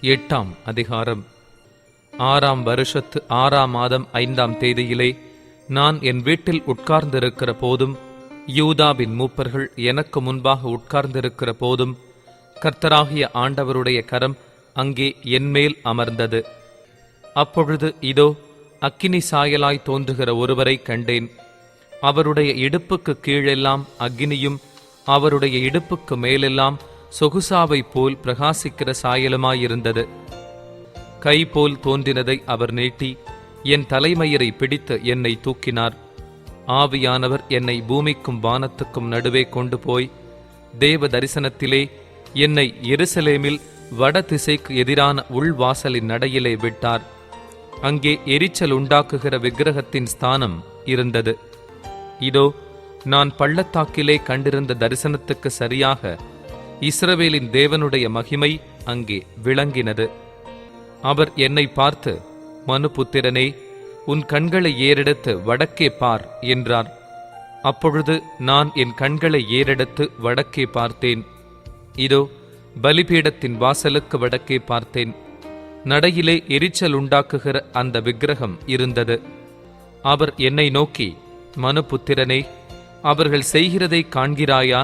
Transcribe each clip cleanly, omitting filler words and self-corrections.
8ஆம் அதிகாரம். 6ஆம் வருஷத்து 6ஆம் மாதம் 5ஆம் தேதியிலே நான் என் வீட்டில் உட்கார்ந்திருக்கிற போதும், யூதாவின் மூப்பர்கள் எனக்கு முன்பாக உட்கார்ந்திருக்கிற போதும், கர்த்தராகிய ஆண்டவருடைய கரம் அங்கே என்மேல் அமர்ந்தது. அப்பொழுது இதோ, அக்கினி சாயலாய் தோன்றுகிற ஒருவரை கண்டேன். அவருடைய இடுப்புக்கு கீழெல்லாம் அக்கினியும், அவருடைய இடுப்புக்கு மேலெல்லாம் சொகுசாவை போல் பிரகாசிக்கிற சாயலுமாயிருந்தது. கை போல் தோன்றினதை அவர் நீட்டி என் தலைமயிரை பிடித்து என்னை தூக்கினார். ஆவியானவர் என்னை பூமிக்கும் வானத்துக்கும் நடுவே கொண்டு போய் தேவ தரிசனத்திலே என்னை எருசலேமில் வடதிசைக்கு எதிரான உள்வாசலின் நடையிலே விட்டார். அங்கே எரிச்சல் உண்டாக்குகிற விக்கிரகத்தின் ஸ்தானம் இருந்தது. இதோ, நான் பள்ளத்தாக்கிலே கண்டிருந்த தரிசனத்துக்கு சரியாக இஸ்ரவேலின் தேவனுடைய மகிமை அங்கே விளங்கினது. அவர் என்னை பார்த்து, மனுபுத்திரனே, உன் கண்களை ஏறெடுத்து வடக்கே பார் என்றார். அப்பொழுது நான் என் கண்களை ஏறெடுத்து வடக்கே பார்த்தேன். இதோ, பலிபீடத்தின் வாசலுக்கு வடக்கே பார்த்தேன். நடையிலே எரிச்சல் உண்டாக்குகிற அந்த விக்கிரகம் இருந்தது. அவர் என்னை நோக்கி, மனுபுத்திரனே, அவர்கள் செய்கிறதை காண்கிறாயா?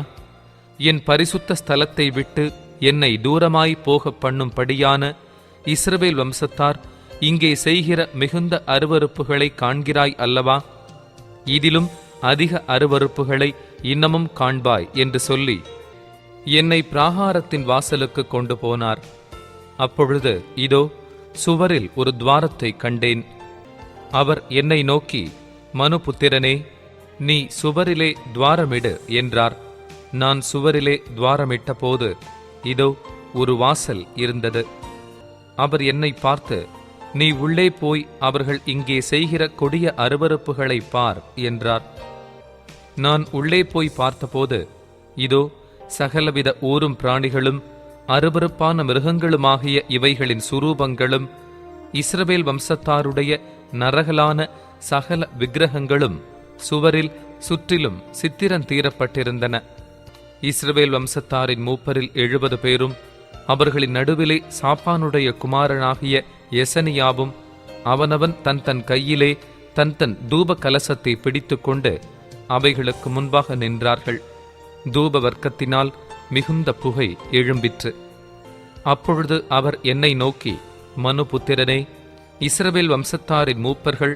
என் பரிசுத்த ஸ்தலத்தை விட்டு என்னை தூரமாய் போக பண்ணும்படியான இஸ்ரவேல் வம்சத்தார் இங்கே செய்கிற மிகுந்த அருவருப்புகளை காண்கிறாய் அல்லவா? இதிலும் அதிக அருவருப்புகளை இன்னமும் காண்பாய் என்று சொல்லி என்னை பிராகாரத்தின் வாசலுக்கு கொண்டு போனார். அப்பொழுது இதோ, சுவரில் ஒரு துவாரத்தை கண்டேன். அவர் என்னை நோக்கி, மனுபுத்திரனே, நீ சுவரிலே துவாரமிடு என்றார். நான் சுவரிலே துவாரமிட்ட போது இதோ, ஒரு வாசல் இருந்தது. அவர் என்னை பார்த்து, நீ உள்ளே போய் அவர்கள் இங்கே செய்கிற கொடிய அருவருப்புகளை பார் என்றார். நான் உள்ளே போய் பார்த்தபோது இதோ, சகலவித ஊரும் பிராணிகளும் அருவருப்பான மிருகங்களுமாகிய இவைகளின் சுரூபங்களும் இஸ்ரவேல் வம்சத்தாருடைய நரகலான சகல விக்கிரகங்களும் சுவரில் சுற்றிலும் சித்திரம் தீரப்பட்டிருந்தன. இஸ்ரவேல் வம்சத்தாரின் மூப்பரில் 70 பேரும், அவர்களின் நடுவிலே சாப்பானுடைய குமாரனாகிய எசனியாவும், அவனவன் தன் தன் கையிலே தன் தன் தூப கலசத்தை பிடித்து கொண்டு அவைகளுக்கு முன்பாக நின்றார்கள். தூப வர்க்கத்தினால் மிகுந்த புகை எழும்பிற்று. அப்பொழுது அவர் என்னை நோக்கி, மனுபுத்திரனே, இஸ்ரவேல் வம்சத்தாரின் மூப்பர்கள்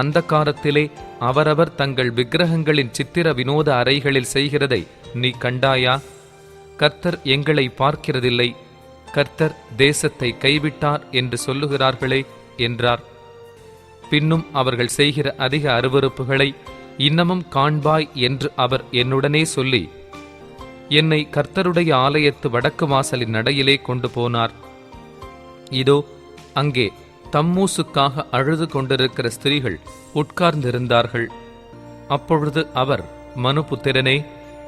அந்த காலத்திலே அவரவர் தங்கள் விக்கிரகங்களின் சித்திர வினோத அறைகளில் செய்கிறதை நீ கண்டாயா? கர்த்தர் எங்களை பார்க்கிறதில்லை, கர்த்தர் தேசத்தை கைவிட்டார் என்று சொல்லுகிறார்களே என்றார். பின்னும் அவர்கள் செய்கிற அதிக அருவருப்புகளை இன்னமும் காண்பாய் என்று அவர் என்னுடனே சொல்லி என்னை கர்த்தருடைய ஆலயத்து வடக்கு வாசலின் நடையிலே கொண்டு போனார். இதோ, அங்கே தம்மூசுக்காக அழுது கொண்டிருக்கிற ஸ்திரீகள் உட்கார்ந்திருந்தார்கள். அப்பொழுது அவர், மனுபுத்திரனே,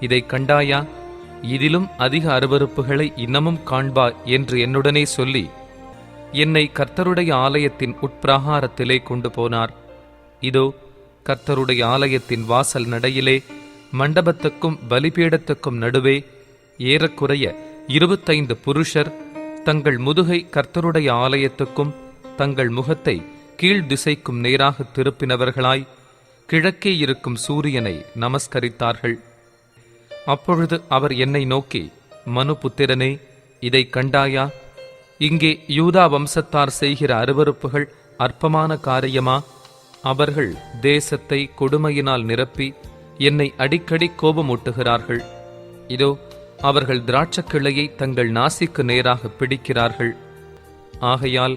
இதை கண்டாயா? இதிலும் அதிக அருவருப்புகளை இன்னமும் காண்பாய் என்று என்னுடனே சொல்லி என்னை கர்த்தருடைய ஆலயத்தின் உட்பிரகாரத்திலே கொண்டு போனார். இதோ, கர்த்தருடைய ஆலயத்தின் வாசல் நடையிலே மண்டபத்துக்கும் பலிபீடத்துக்கும் நடுவே ஏறக்குறைய 25 புருஷர் தங்கள் முதுகை கர்த்தருடைய ஆலயத்துக்கும் தங்கள் முகத்தை கீழ் திசைக்கும் நேராக திருப்பினவர்களாய் கிழக்கே இருக்கும் சூரியனை நமஸ்கரித்தார்கள். அப்பொழுது அவர் என்னை நோக்கி, மனுபுத்திரனே, இதை கண்டாயா? இங்கே யூதா வம்சத்தார் செய்கிற அருவருப்புகள் அற்பமான காரியமா? அவர்கள் தேசத்தை கொடுமையினால் நிரப்பி என்னை அடிக்கடி கோபமூட்டுகிறார்கள். இதோ, அவர்கள் திராட்சக்கிளையை தங்கள் நாசிக்கு நேராக பிடிக்கிறார்கள். ஆகையால்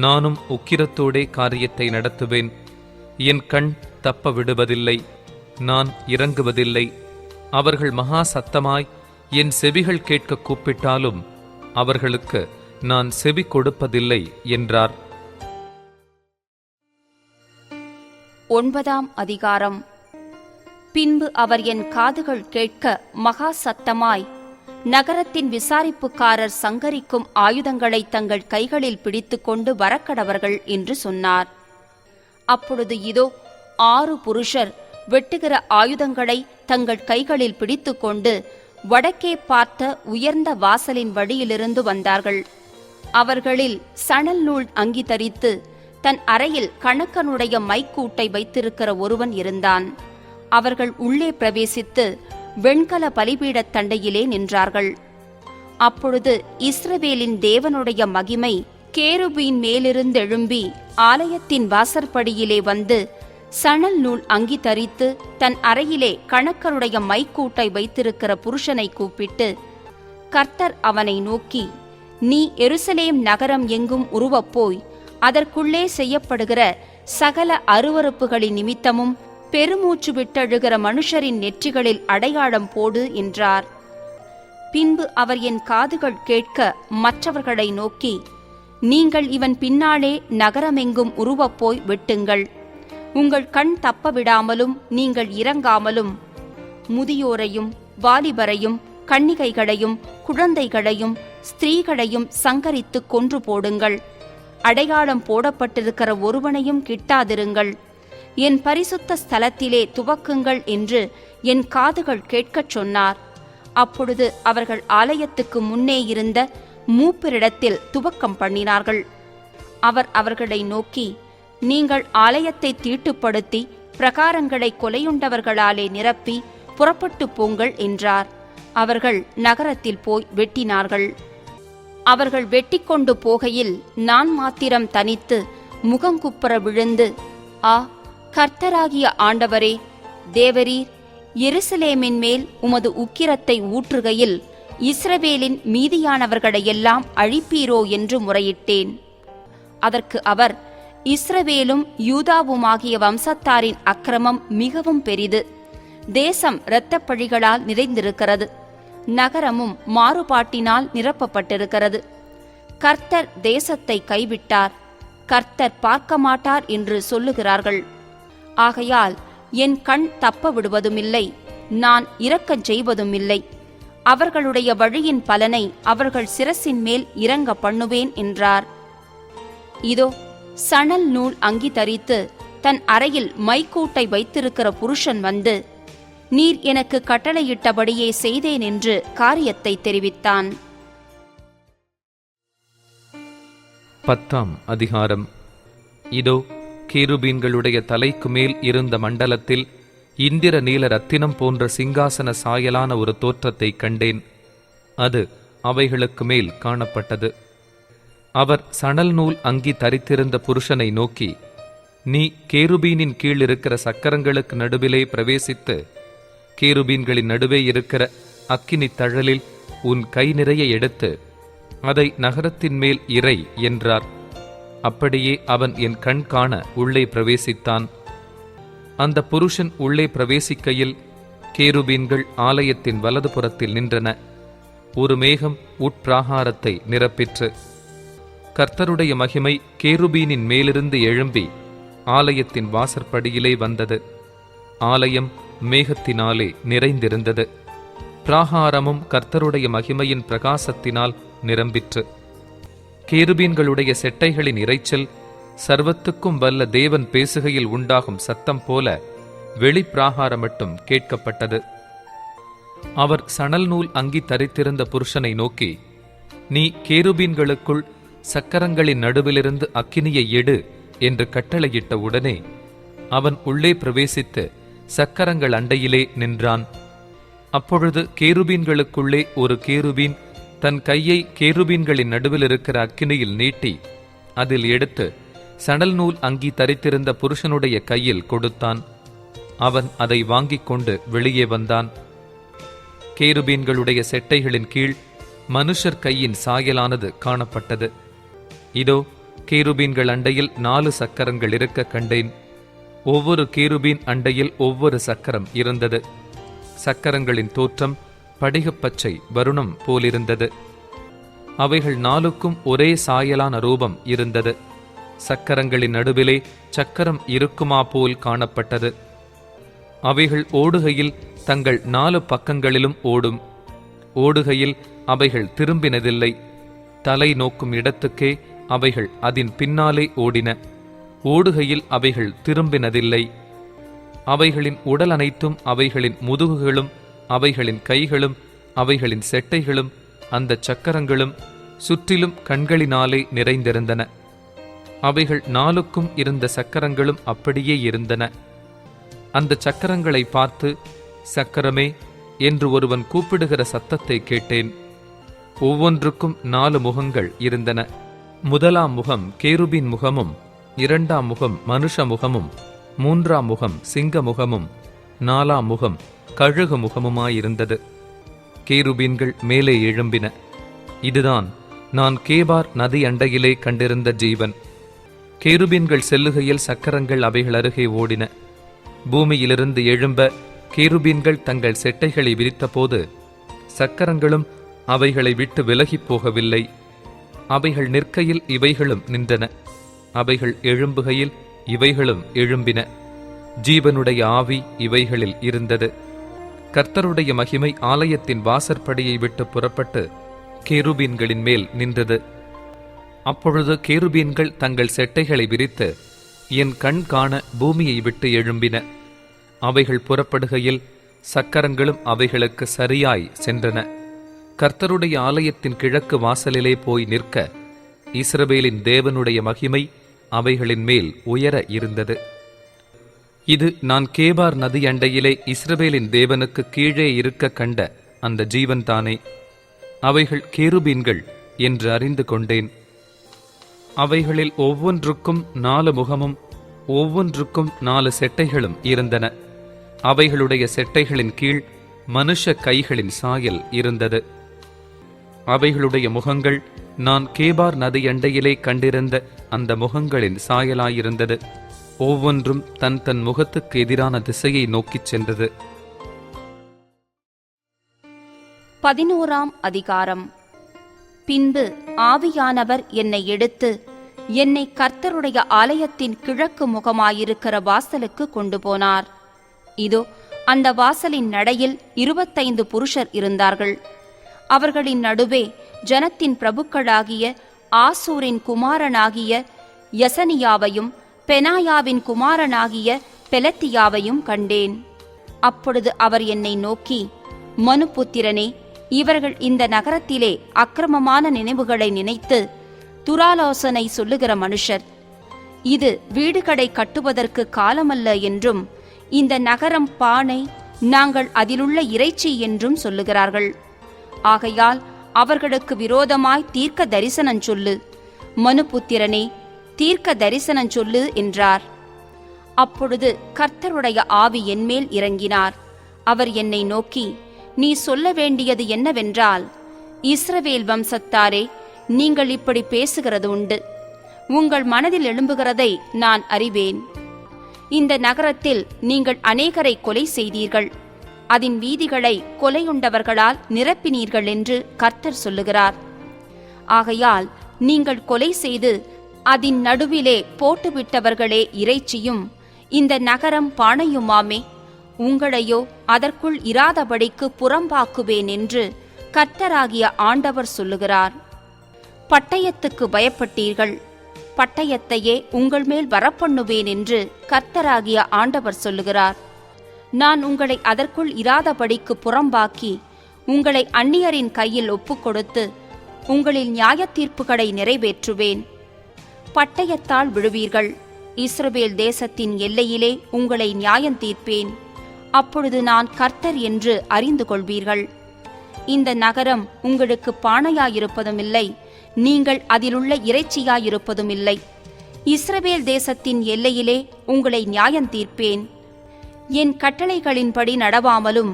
நானும் உக்கிரத்தோடே காரியத்தை நடத்துவேன். என் கண் தப்ப விடுவதில்லை, நான் இறங்குவதில்லை. அவர்கள் மகா சத்தமாய் என் செவிகள் கேட்க கூப்பிட்டாலும் அவர்களுக்கு நான் செவி கொடுப்பதில்லை என்றார். 9ஆம் அதிகாரம். பின்பு அவர் என் காதுகள் கேட்க மகா சத்தமாய், நகரத்தின் விசாரிப்புக்காரர் சங்கரிக்கும் ஆயுதங்களை தங்கள் கைகளில் பிடித்துக்கொண்டு வரக்கடவர்கள் என்று சொன்னார். அப்பொழுது இதோ, 6 புருஷர் வெட்டுகிற ஆயுதங்களை தங்கள் கைகளில் பிடித்துக்கொண்டு வடக்கே பார்த்த உயர்ந்த வாசலின் வழியிலிருந்து வந்தார்கள். அவர்களில் சணல் நூல் அங்கி தரித்து தன் அறையில் கணக்கனுடைய மைக்கூட்டை வைத்திருக்கிற ஒருவன் இருந்தான். அவர்கள் உள்ளே பிரவேசித்து வெண்கல பலிபீடத் தண்டையிலே நின்றார்கள். அப்பொழுது இஸ்ரவேலின் தேவனுடைய மகிமை கேருபீன் மேலிருந்தெழும்பி ஆலயத்தின் வாசற்படியிலே வந்து சணல் நூல் அங்கி தரித்து தன் அறையிலே கணக்கனுடைய மைக்கூட்டை வைத்திருக்கிற புருஷனை கூப்பிட்டு, கர்த்தர் அவனை நோக்கி, நீ எருசலேம் நகரம் எங்கும் உருவப்போய் அதற்குள்ளே செய்யப்படுகிற சகல அருவருப்புகளின் நிமித்தமும் பெருமூச்சு விட்டழுகிற மனுஷரின் நெற்றிகளில் அடையாளம் போடு என்றார். பின்பு அவர் என் காதுகள் கேட்க மற்றவர்களை நோக்கி, நீங்கள் இவன் பின்னாலே நகரமெங்கும் உருவப்போய் வெட்டுங்கள். உங்கள் கண் தப்ப விடாமலும் நீங்கள் இறங்காமலும் முதியோரையும் வாலிபரையும் கன்னிகைகளையும் குழந்தைகளையும் ஸ்திரீகளையும் சங்கரித்து கொன்று போடுங்கள். அடையாளம் போடப்பட்டிருக்கிற ஒருவனையும் கிட்டாதிருங்கள். என் பரிசுத்த ஸ்தலத்திலே துவக்குங்கள் என்று என் காதுகள் கேட்கச் சொன்னார். அப்பொழுது அவர்கள் ஆலயத்துக்கு முன்னே இருந்த மூப்பரிடத்தில் துவக்கம் பண்ணினார்கள். அவர் அவர்களை நோக்கி, நீங்கள் ஆலயத்தை தீட்டுப்படுத்தி பிரகாரங்களை கொலையுண்டவர்களாலே நிரப்பி புறப்பட்டு போங்கள் என்றார். அவர்கள் நகரத்தில் போய் வெட்டினார்கள். அவர்கள் வெட்டிக்கொண்டு போகையில் நான் மாத்திரம் தனித்து முகங்குப்புற விழுந்து, ஆ கர்த்தராகிய ஆண்டவரே, தேவரீர் எருசலேமின் மேல் உமது உக்கிரத்தை ஊற்றுகையில் இஸ்ரவேலின் மீதியானவர்களையெல்லாம் அழிப்பீரோ என்று முறையிட்டேன். அதற்கு அவர், இஸ்ரவேலும் யூதாவுமாகிய வம்சத்தாரின் அக்கிரமம் மிகவும் பெரிது. தேசம் இரத்தப்பழிகளால் நிறைந்திருக்கிறது. நகரமும் மாறுபாட்டினால் நிரப்பப்பட்டிருக்கிறது. கர்த்தர் தேசத்தை கைவிட்டார், கர்த்தர் பார்க்க மாட்டார் என்று சொல்லுகிறார்கள். ஆகையால் என் கண் தப்ப விடுவதுமில்லை, நான் இரக்கச் செய்வதுமில்லை. அவர்களுடைய வழியின் பலனை அவர்கள் சிரசின் மேல் இறங்க பண்ணுவேன் என்றார். இதோ சணல் நூல் அங்கி தரித்து தன் அறையில் மைக்கூட்டை வைத்திருக்கிற புருஷன் வந்து, நீர் எனக்கு கட்டளையிட்டபடியே செய்தேன் என்று காரியத்தை தெரிவித்தான். 10ஆம் அதிகாரம். இதோ கேருபீன்களுடைய தலைக்கு மேல் இருந்த மண்டலத்தில் இந்திர நீல ரத்தினம் போன்ற சிங்காசன சாயலான ஒரு தோற்றத்தை கண்டேன். அது அவைகளுக்கு மேல் காணப்பட்டது. அவர் சணல் நூல் அங்கி தரித்திருந்த புருஷனை நோக்கி, நீ கேருபீனின் கீழ் இருக்கிற சக்கரங்களுக்கு நடுவிலே பிரவேசித்து கேருபீன்களின் நடுவே இருக்கிற அக்கினி தழலில் உன் கை நிறைய எடுத்து அதை நகரத்தின் மேல் இறை என்றார். அப்படியே அவன் என் கண் காண உள்ளே பிரவேசித்தான். அந்த புருஷன் உள்ளே பிரவேசிக்கையில் கேருபீன்கள் ஆலயத்தின் வலது புறத்தில் நின்றன. ஒரு மேகம் உட்பிராகாரத்தை நிரப்பிற்று. கர்த்தருடைய மகிமை கேருபீனின் மேலிருந்து எழும்பி ஆலயத்தின் வாசற்படியிலே வந்தது. ஆலயம் மேகத்தினாலே நிறைந்திருந்தது. பிராகாரமும் கர்த்தருடைய மகிமையின் பிரகாசத்தினால் நிரம்பிற்று. கேருபீன்களுடைய செட்டைகளின் இரைச்சல் சர்வத்துக்கும் வல்ல தேவன் பேசுகையில் உண்டாகும் சத்தம் போல வெளிப்பிராகாரம் மட்டும் கேட்கப்பட்டது. அவர் சணல் நூல் அங்கி தரித்திருந்த புருஷனை நோக்கி, நீ கேருபீன்களுக்குள் சக்கரங்களின் நடுவிலிருந்து அக்கினியை எடு என்று கட்டளையிட்ட உடனே அவன் உள்ளே பிரவேசித்து சக்கரங்கள் அண்டையிலே நின்றான். அப்பொழுது கேருபீன்களுக்குள்ளே ஒரு கேருபீன் தன் கையை கேருபீன்களின் நடுவில் இருக்கிற அக்கினியில் நீட்டி அதில் எடுத்து சணல் நூல் அங்கி தரித்திருந்த புருஷனுடைய கையில் கொடுத்தான். அவன் அதை வாங்கிக் கொண்டு வெளியே வந்தான். கேருபீன்களுடைய செட்டைகளின் கீழ் மனுஷர் கையின் சாயலானது காணப்பட்டது. இதோ கேருபீன்கள் அண்டையில் 4 சக்கரங்கள் இருக்க கண்டேன். ஒவ்வொரு கேருபீன் அண்டையில் ஒவ்வொரு சக்கரம் இருந்தது. சக்கரங்களின் தோற்றம் படிகப்பச்சை வருணம் போலிருந்தது. அவைகள் 4க்கும் ஒரே சாயலான ரூபம் இருந்தது. சக்கரங்களின் நடுவிலே சக்கரம் இருக்குமா போல் காணப்பட்டது. அவைகள் ஓடுகையில் தங்கள் 4 பக்கங்களிலும் ஓடும். ஓடுகையில் அவைகள் திரும்பினதில்லை. தலை நோக்கும் இடத்துக்கே அவைகள் அதன் பின்னாலே ஓடின. ஓடுகையில் அவைகள் திரும்பினதில்லை. அவைகளின் உடல் அனைத்தும், அவைகளின் முதுகுகளும், அவைகளின் கைகளும், அவைகளின் செட்டைகளும், அந்த சக்கரங்களும் சுற்றிலும் கண்களினாலே நிறைந்திருந்தன. அவைகள் 4க்கும் இருந்த சக்கரங்களும் அப்படியே இருந்தன. அந்த சக்கரங்களை பார்த்து, சக்கரமே என்று ஒருவன் கூப்பிடுகிற சத்தத்தை கேட்டேன். ஒவ்வொன்றுக்கும் 4 முகங்கள் இருந்தன. முதலாம் முகம் கேருபீன் முகமும், 2ஆம் முகம் மனுஷ முகமும், 3ஆம் முகம் சிங்க முகமும், 4ஆம் முகம் கழுகு முகமுமாயிருந்தது. கேருபீன்கள் மேலே எழும்பின. இதுதான் நான் கேபார் நதி அண்டையிலே கண்டிருந்த ஜீவன். கேருபீன்கள் செல்லுகையில் சக்கரங்கள் அவைகள் அருகே ஓடின. பூமியிலிருந்து எழும்ப கேருபீன்கள் தங்கள் செட்டைகளை விரித்தபோது சக்கரங்களும் அவைகளை விட்டு விலகிப் போகவில்லை. அவைகள் நிற்கையில் இவைகளும் நின்றன. அவைகள் எழும்புகையில் இவைகளும் எழும்பின. ஜீவனுடைய ஆவி இவைகளில் இருந்தது. கர்த்தருடைய மகிமை ஆலயத்தின் வாசற்படியை விட்டு புறப்பட்டு கேருபீன்களின் மேல் நின்றது. அப்பொழுது கேருபீன்கள் தங்கள் செட்டைகளை விரித்து என் கண் காண பூமியை விட்டு எழும்பின. அவைகள் புறப்படுகையில் சக்கரங்களும் அவைகளுக்கு சரியாய் சென்றன. கர்த்தருடைய ஆலயத்தின் கிழக்கு வாசலிலே போய் நிற்க இஸ்ரவேலின் தேவனுடைய மகிமை அவைகளின் மேல் உயர இருந்தது. இது நான் கேபார் நதி அண்டையிலே இஸ்ரவேலின் தேவனுக்கு கீழே இருக்க கண்ட அந்த ஜீவன்தானே. அவைகள் கேருபீன்கள் என்று அறிந்து கொண்டேன். அவைகளில் ஒவ்வொன்றுக்கும் 4 முகமும் ஒவ்வொன்றுக்கும் 4 செட்டைகளும் இருந்தன. அவைகளுடைய செட்டைகளின் கீழ் மனுஷ கைகளின் சாயல் இருந்தது. அவைகளுடைய முகங்கள் நான் கேபார் நதி அண்டையிலே கண்டிருந்த அந்த முகங்களின் சாயலாயிருந்தது. ஒவ்வொன்றும் தன் தன் முகத்துக்கு எதிரான திசையை நோக்கிச் சென்றது. 11ஆம் அதிகாரம். பின்பு ஆவியானவர் என்னை எடுத்து என்னை கர்த்தருடைய ஆலயத்தின் கிழக்கு முகமாயிருக்கிற வாசலுக்கு கொண்டு போனார். இதோ அந்த வாசலின் நடையில் 25 புருஷர் இருந்தார்கள். அவர்களின் நடுவே ஜனத்தின் பிரபுக்களாகிய ஆசூரின் குமாரனாகிய யசனியாவையும் பெனாயாவின் குமாரனாகிய பெலத்தியாவையும் கண்டேன். அப்பொழுது அவர் என்னை நோக்கி, மனுபுத்திரனே, இவர்கள் இந்த நகரத்திலே அக்கிரமமான நினைவுகளை நினைத்து துராலோசனை சொல்லுகிற மனுஷர். இது வீடுகளை கட்டுவதற்கு காலமல்ல என்றும் இந்த நகரம் பானை, நாங்கள் அதிலுள்ள இறைச்சி என்றும் சொல்லுகிறார்கள். ஆகையால் அவர்களுக்கு விரோதமாய் தீர்க்க தரிசனம் சொல்லு, மனுபுத்திரனே, தீர்க்க தரிசனம் சொல்லு என்றார். அப்பொழுது கர்த்தருடைய ஆவி என்மேல் இறங்கினார். அவர் என்னை நோக்கி, நீ சொல்ல வேண்டியது என்னவென்றால், இஸ்ரவேல் வம்சத்தாரே, நீங்கள் இப்படி பேசுகிறது உண்டு. உங்கள் மனதில் எழும்புகிறதை நான் அறிவேன். இந்த நகரத்தில் நீங்கள் அநேகரை கொலை செய்தீர்கள், அதன் வீதிகளை கொலையுண்டவர்களால் நிரப்பினீர்கள் என்று கர்த்தர் சொல்லுகிறார். ஆகையால் நீங்கள் கொலை செய்து அதன் நடுவிலே போட்டுவிட்டவர்களே இறைச்சியும் இந்த நகரம் பானையுமாமே. உங்களையோ அதற்குள் இராதபடிக்கு புறம்பாக்குவேன் என்று கர்த்தராகிய ஆண்டவர் சொல்லுகிறார். பட்டயத்துக்கு பயப்பட்டீர்கள், பட்டயத்தையே உங்கள் மேல் வரப்பண்ணுவேன் என்று கர்த்தராகிய ஆண்டவர் சொல்லுகிறார். நான் உங்களை அதற்குள் இராதபடிக்கு புறம்பாக்கி உங்களை அந்நியரின் கையில் ஒப்புக்கொடுத்து உங்களில் நியாயத்தீர்ப்புகளை நிறைவேற்றுவேன். பட்டயத்தால் விழுவீர்கள். இஸ்ரவேல் தேசத்தின் எல்லையிலே உங்களை நியாயம் தீர்ப்பேன். அப்பொழுது நான் கர்த்தர் என்று அறிந்து கொள்வீர்கள். இந்த நகரம் உங்களுக்கு பானையாயிருப்பதும் இல்லை, நீங்கள் அதிலுள்ள இறைச்சியாயிருப்பதும் இல்லை. இஸ்ரவேல் தேசத்தின் எல்லையிலே உங்களை நியாயம் தீர்ப்பேன். என் கட்டளைகளின்படி நடவாமலும்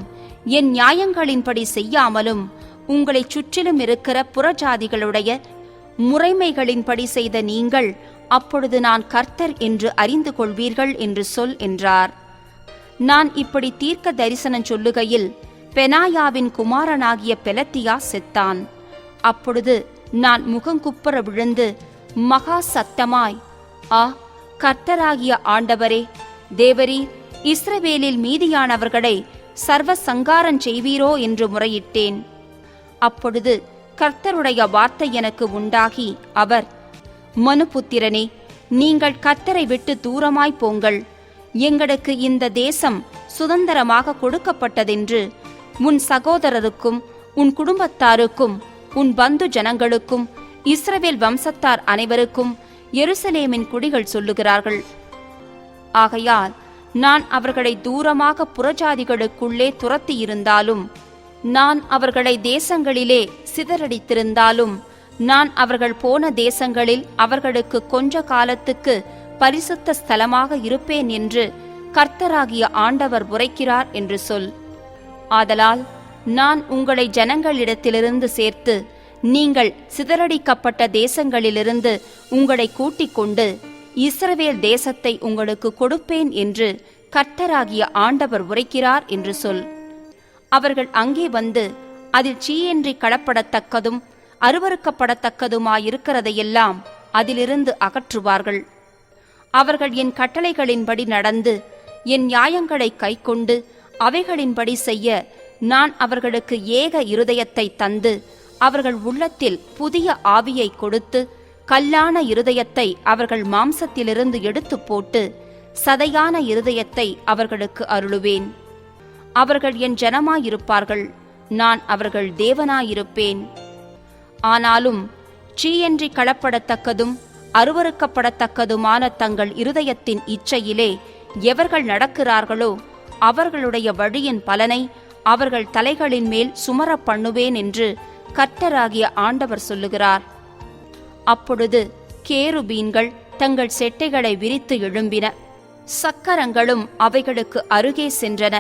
என் நியாயங்களின்படி செய்யாமலும் உங்களைச் சுற்றிலும் இருக்கிற புறஜாதிகளுடைய முறைமைகளின்படி செய்த நீங்கள் அப்பொழுது நான் கர்த்தர் என்று அறிந்து கொள்வீர்கள் என்று சொல் என்றார். நான் இப்படி தீர்க்க தரிசனம் சொல்லுகையில் பெனாயாவின் குமாரனாகிய பெலத்தியா செத்தான். அப்பொழுது நான் முகங்குப்புற விழுந்து மகா சத்தமாய், ஆ, கர்த்தராகிய ஆண்டவரே, தேவரீர் இஸ்ரவேலில் மீதியானவர்களை சர்வ சங்காரம் செய்வீரோ என்று முறையிட்டேன். அப்பொழுது கர்த்தருடைய வார்த்தை எனக்கு உண்டாகி, அவர், மனுபுத்திரனே, நீங்கள் கர்த்தரை விட்டு தூரமாய் போங்கள். எங்களுக்கு இந்த தேசம் சுதந்திரமாக கொடுக்கப்பட்டதென்று உன் சகோதரருக்கும் உன் குடும்பத்தாருக்கும் உன் பந்து ஜனங்களுக்கும் இஸ்ரவேல் வம்சத்தார் அனைவருக்கும் எருசலேமின் குடிகள் சொல்லுகிறார்கள். ஆகையால் நான் அவர்களை தூரமாக புறஜாதிகளுக்குள்ளே துரத்தியிருந்தாலும், நான் அவர்களை தேசங்களிலே சிதறடித்திருந்தாலும், நான் அவர்கள் போன தேசங்களில் அவர்களுக்கு கொஞ்ச காலத்துக்கு பரிசுத்த ஸ்தலமாக இருப்பேன் என்று கர்த்தராகிய ஆண்டவர் உரைக்கிறார் என்று சொல். ஆதலால் நான் உங்களை ஜனங்களிடத்திலிருந்து சேர்த்து, நீங்கள் சிதறடிக்கப்பட்ட தேசங்களிலிருந்து உங்களை கூட்டிக் கொண்டு இஸ்ரவேல் தேசத்தை உங்களுக்கு கொடுப்பேன் என்று கர்த்தராகிய ஆண்டவர் உரைக்கிறார் என்று சொல். அவர்கள் அங்கே வந்து அதில் சீயின்றி களப்படத்தக்கதும் அருவருக்கப்படத்தக்கதுமாயிருக்கிறதையெல்லாம் அதிலிருந்து அகற்றுவார்கள். அவர்கள் என் கட்டளைகளின்படி நடந்து என் நியாயங்களை கைக்கொண்டு அவைகளின்படி செய்ய நான் அவர்களுக்கு ஏக இருதயத்தை தந்து அவர்கள் உள்ளத்தில் புதிய ஆவியை கொடுத்து கல்லான இருதயத்தை அவர்கள் மாம்சத்திலிருந்து எடுத்து போட்டு சதையான இருதயத்தை அவர்களுக்கு அருளுவேன். அவர்கள் என் ஜனமாயிருப்பார்கள், நான் அவர்கள் தேவனாயிருப்பேன். ஆனாலும் சீயின்றி களப்படத்தக்கதும் அருவருக்கப்படத்தக்கதுமான தங்கள் இருதயத்தின் இச்சையிலே எவர்கள் நடக்கிறார்களோ அவர்களுடைய வழியின் பலனை அவர்கள் தலைகளின் மேல் சுமர பண்ணுவேன் என்று கர்த்தராகிய ஆண்டவர் சொல்லுகிறார். அப்பொழுது கேருபீன்கள் தங்கள் செட்டைகளை விரித்து எழும்பின, சக்கரங்களும் அவைகளுக்கு அருகே சென்றன.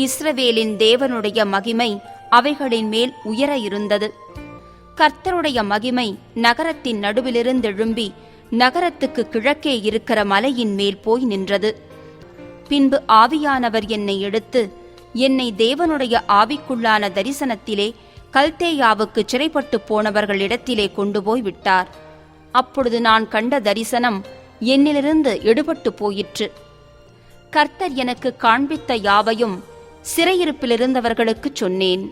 இஸ்ரவேலின் தேவனுடைய மகிமை அவைகளின் மேல் உயர இருந்தது. கர்த்தருடைய மகிமை நகரத்தின் நடுவிலிருந்தெழும்பி நகரத்துக்கு கிழக்கே இருக்கிற மலையின் மேல் போய் நின்றது. பின்பு ஆவியானவர் என்னை எடுத்து என்னை தேவனுடைய ஆவிக்குள்ளான தரிசனத்திலே கல்தேயாவுக்கு சிறைப்பட்டு போனவர்களிடத்திலே கொண்டு போய் விட்டார். அப்பொழுது நான் கண்ட தரிசனம் என்னிலிருந்து எடுபட்டு போயிற்று. கர்த்தர் எனக்கு காண்பித்த யாவையும் சிறையிருப்பிலிருந்தவர்களுக்குச் சொன்னேன்.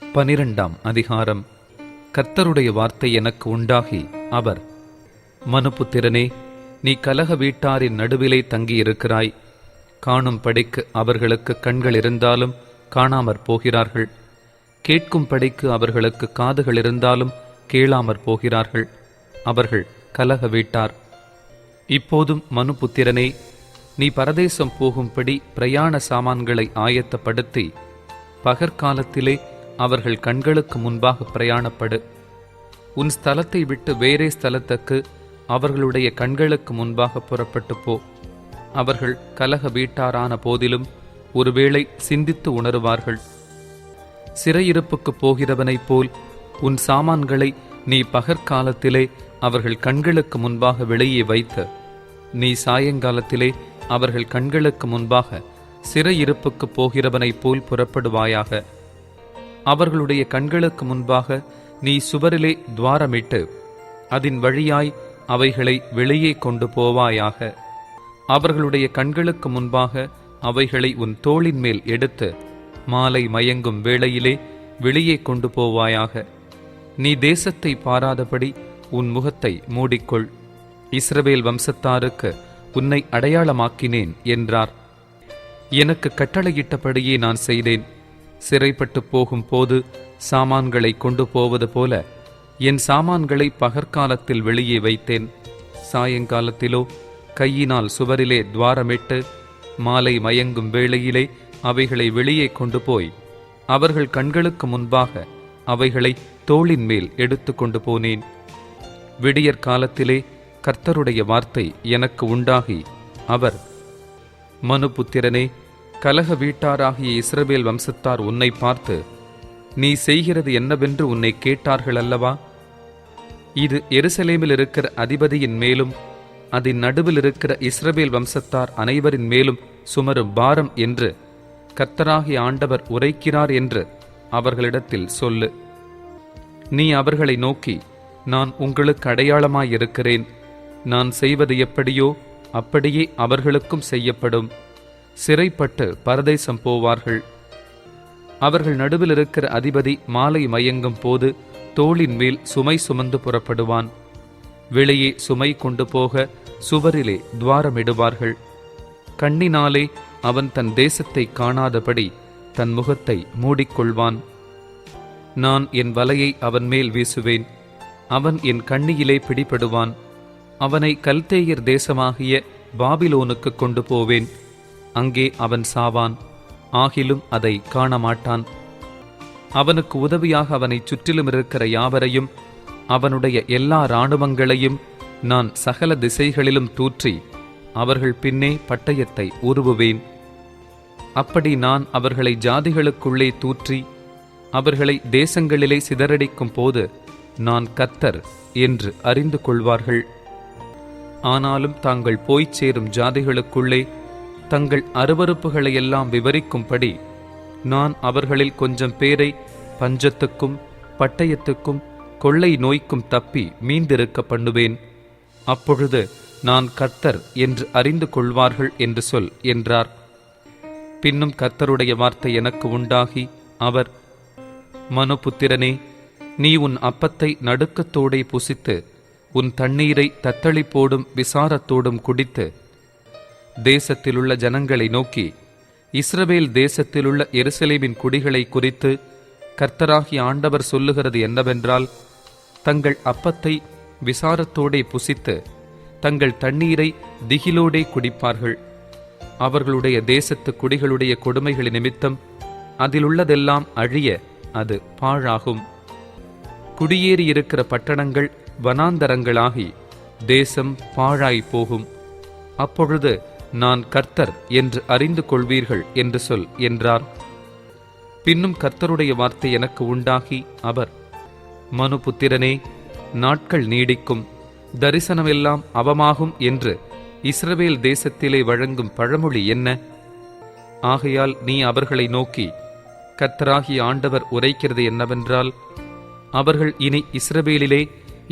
12ஆம் அதிகாரம். கர்த்தருடைய வார்த்தை எனக்கு உண்டாகி அவர், மனுபுத்திரனே, நீ கலக வீட்டாரின் நடுவிலே தங்கியிருக்கிறாய். காணும்படிக்கு அவர்களுக்கு கண்கள் இருந்தாலும் காணாமற் போகிறார்கள், கேட்கும்படிக்கு அவர்களுக்கு காதுகள் இருந்தாலும் கேளாமற் போகிறார்கள். அவர்கள் கலக வீட்டார். இப்போதும் மனுபுத்திரனே, நீ பரதேசம் போகும்படி பிரயாண சாமான்களை ஆயத்தப்படுத்தி பகற்காலத்திலே அவர்கள் கண்களுக்கு முன்பாக பிரயாணப்படு. உன் ஸ்தலத்தை விட்டு வேறே ஸ்தலத்துக்கு அவர்களுடைய கண்களுக்கு முன்பாக புறப்பட்டு போ. அவர்கள் கலக வீட்டாரான போதிலும் ஒருவேளை சிந்தித்து உணருவார்கள். சிறையிருப்புக்கு போகிறவனைப் போல் உன் சாமான்களை நீ பகற்காலத்திலே அவர்கள் கண்களுக்கு முன்பாக வெளியே வைத்து, நீ சாயங்காலத்திலே அவர்கள் கண்களுக்கு முன்பாக சிறையிருப்புக்கு போகிறவனைப் போல் புறப்படுவாயாக. அவர்களுடைய கண்களுக்கு முன்பாக நீ சுவரிலே துவாரமிட்டு அதன் வழியாய் அவைகளை வெளியே கொண்டு போவாயாக. அவர்களுடைய கண்களுக்கு முன்பாக அவைகளை உன் தோளின் மேல் எடுத்து மாலை மயங்கும் வேளையிலே வெளியே கொண்டு போவாயாக. நீ தேசத்தை பாராதபடி உன் முகத்தை மூடிக்கொள். இஸ்ரவேல் வம்சத்தாருக்கு உன்னை அடையாளமாக்கினேன் என்றார். எனக்கு கட்டளையிட்டபடியே நான் செய்தேன். சிறைப்பட்டு போகும் போது சாமான்களை கொண்டு போவது போல என் சாமான்களை பகற்காலத்தில் வெளியே வைத்தேன். சாயங்காலத்திலோ கையினால் சுவரிலே துவாரமிட்டு மாலை மயங்கும் வேளையிலே அவைகளை வெளியே கொண்டு போய் அவர்கள் கண்களுக்கு முன்பாக அவைகளை தோளின் மேல் எடுத்து கொண்டு போனேன். விடியற் காலத்திலே கர்த்தருடைய வார்த்தை எனக்கு உண்டாகி அவர், மனுபுத்திரனே, கலக வீட்டாராகிய இஸ்ரவேல் வம்சத்தார் உன்னை பார்த்து, நீ செய்கிறது என்னவென்று உன்னை கேட்டார்கள் அல்லவா? இது எருசலேமில் இருக்கிற அதிபதியின் மேலும் அதன் நடுவில் இருக்கிற இஸ்ரவேல் வம்சத்தார் அனைவரின் மேலும் சுமரும் பாரம் என்று கர்த்தராகிய ஆண்டவர் உரைக்கிறார் என்று அவர்களிடத்தில் சொல்லு. நீ அவர்களை நோக்கி, நான் உங்களுக்கு அடையாளமாயிருக்கிறேன். நான் செய்வது எப்படியோ அப்படியே அவர்களுக்கும் செய்யப்படும். சிறைப்பட்டு பரதேசம் போவார்கள். அவர்கள் நடுவில் இருக்கிற அதிபதி மாலை மயங்கும் போது தோளின் மேல் சுமை சுமந்து புறப்படுவான். வெளியே சுமை கொண்டு போக சுவரிலே துவாரமிடுவார்கள். கண்ணினாலே அவன் தன் தேசத்தை காணாதபடி தன் முகத்தை மூடிக்கொள்வான். நான் என் வலையை அவன் மேல் வீசுவேன். அவன் என் கண்ணியிலே பிடிபடுவான். அவனை கல்தேயர் தேசமாகிய பாபிலோனுக்கு கொண்டு போவேன். அங்கே அவன் சாவான், ஆகிலும் அதை காணமாட்டான். அவனுக்கு உதவியாக அவனை சுற்றிலும் இருக்கிற யாவரையும் அவனுடைய எல்லா இராணுவங்களையும் நான் சகல திசைகளிலும் தூற்றி அவர்கள் பின்னே பட்டயத்தை உருவுவேன். அப்படி நான் அவர்களை ஜாதிகளுக்குள்ளே தூற்றி அவர்களை தேசங்களிலே சிதறடிக்கும் போது நான் கர்த்தர் என்று அறிந்து கொள்வார்கள். ஆனாலும் தாங்கள் போய்ச் சேரும் ஜாதிகளுக்குள்ளே தங்கள் அருவருப்புகளையெல்லாம் விவரிக்கும்படி நான் அவர்களில் கொஞ்சம் பேரை பஞ்சத்துக்கும் பட்டயத்துக்கும் கொள்ளை நோய்க்கும் தப்பி மீந்திருக்க பண்ணுவேன். அப்பொழுது நான் கர்த்தர் என்று அறிந்து கொள்வார்கள் என்று சொல் என்றார். பின்னும் கர்த்தருடைய வார்த்தை எனக்கு உண்டாகி அவர், மனுபுத்திரனே, நீ உன் அப்பத்தை நடுக்கத்தோடே புசித்து உன் தண்ணீரை தத்தளிப்போடும் விசாரத்தோடும் குடித்து தேசத்திலுள்ள ஜனங்களை நோக்கி, இஸ்ரவேல் தேசத்திலுள்ள எருசலேமின் குடிகளை குறித்து கர்த்தராகிய ஆண்டவர் சொல்லுகிறது என்னவென்றால், தங்கள் அப்பத்தை விசாரத்தோடே புசித்து தங்கள் தண்ணீரை திகிலோடே குடிப்பார்கள். அவர்களுடைய தேசத்து குடிகளுடைய கொடுமைகளின் நிமித்தம் அதிலுள்ளதெல்லாம் அழிய அது பாழாகும். குடியேறியிருக்கிற பட்டணங்கள் வனாந்தரங்களாகி தேசம் பாழாய் போகும். அப்பொழுது நான் கர்த்தர் என்று அறிந்து கொள்வீர்கள் என்று சொல் என்றார். பின்னும் கர்த்தருடைய வார்த்தை எனக்கு உண்டாகி அவர், மனுபுத்திரனே, நாட்கள் நீடிக்கும், தரிசனமெல்லாம் அவமாகும் என்று இஸ்ரவேல் தேசத்திலே வழங்கும் பழமொழி என்ன? ஆகையால் நீ அவர்களை நோக்கி, கர்த்தராகிய ஆண்டவர் உரைக்கிறது என்னவென்றால், அவர்கள் இனி இஸ்ரவேலிலே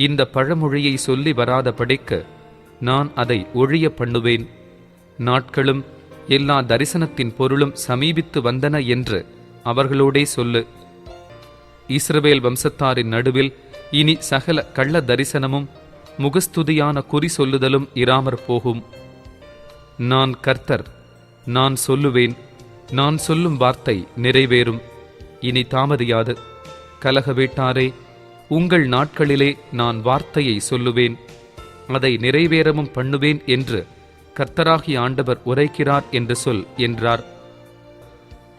இந்த பழமொழியை சொல்லி வராதபடிக்கு நான் அதை ஒழிய பண்ணுவேன். நாட்களும் எல்லா தரிசனத்தின் பொருளும் சமீபித்து வந்தன என்று அவர்களோடே சொல்லு. இஸ்ரவேல் வம்சத்தாரின் நடுவில் இனி சகல கள்ள தரிசனமும் முகஸ்துதியான குறி சொல்லுதலும் இராமற் போகும். நான் கர்த்தர், நான் சொல்லுவேன், நான் சொல்லும் வார்த்தை நிறைவேறும், இனி தாமதியாது. கலக வீட்டாரே, உங்கள் நாட்களிலே நான் வார்த்தையை சொல்லுவேன், அதை நிறைவேறவும் பண்ணுவேன் என்று கர்த்தராகிய ஆண்டவர் உரைக்கிறார் என்று சொல் என்றார்.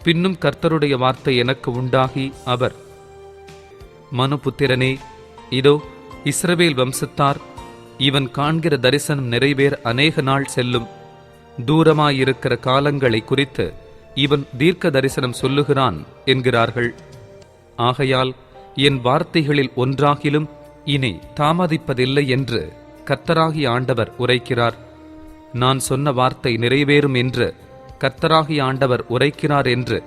பின்னும் கர்த்தருடைய வார்த்தை எனக்கு உண்டாகி அவர், மனுபுத்திரனே, இதோ இஸ்ரவேல் வம்சத்தார் இவன் காண்கிற தரிசனம் நிறைவேற அநேக நாள் செல்லும், தூரமாயிருக்கிற காலங்களை குறித்து இவன் தீர்க்க தரிசனம் சொல்லுகிறான் என்கிறார்கள். ஆகையால் என் வார்த்தைகளில் ஒன்றாகிலும் இனி தாமதிப்பதில்லை என்று கர்த்தராகிய ஆண்டவர் உரைக்கிறார். நான் சொன்ன வார்த்தை நிறைவேறும் என்று கர்த்தராகிய ஆண்டவர் உரைக்கிறார் என்று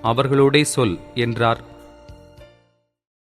அவர்களோடே சொல் என்றார்.